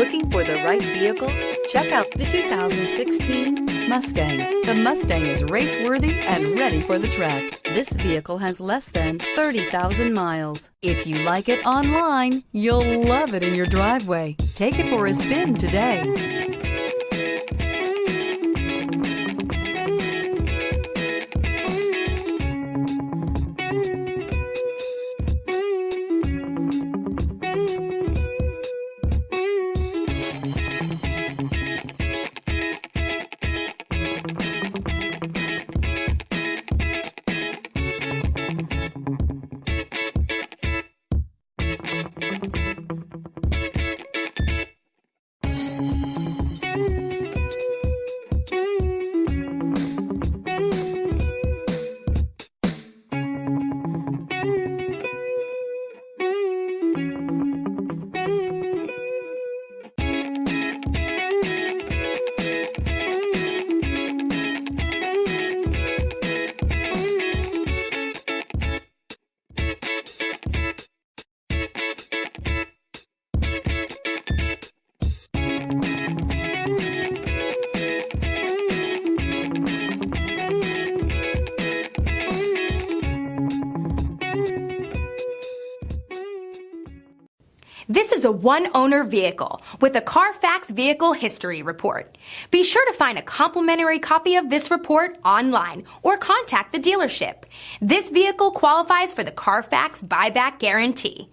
Looking for the right vehicle? Check out the 2016 Mustang. The Mustang is race-worthy and ready for the track. This vehicle has less than 30,000 miles. If you like it online, you'll love it in your driveway. Take it for a spin today. This is a one-owner vehicle with a CARFAX Vehicle History Report. Be sure to find a complimentary copy of this report online or contact the dealership. This vehicle qualifies for the CARFAX Buyback Guarantee.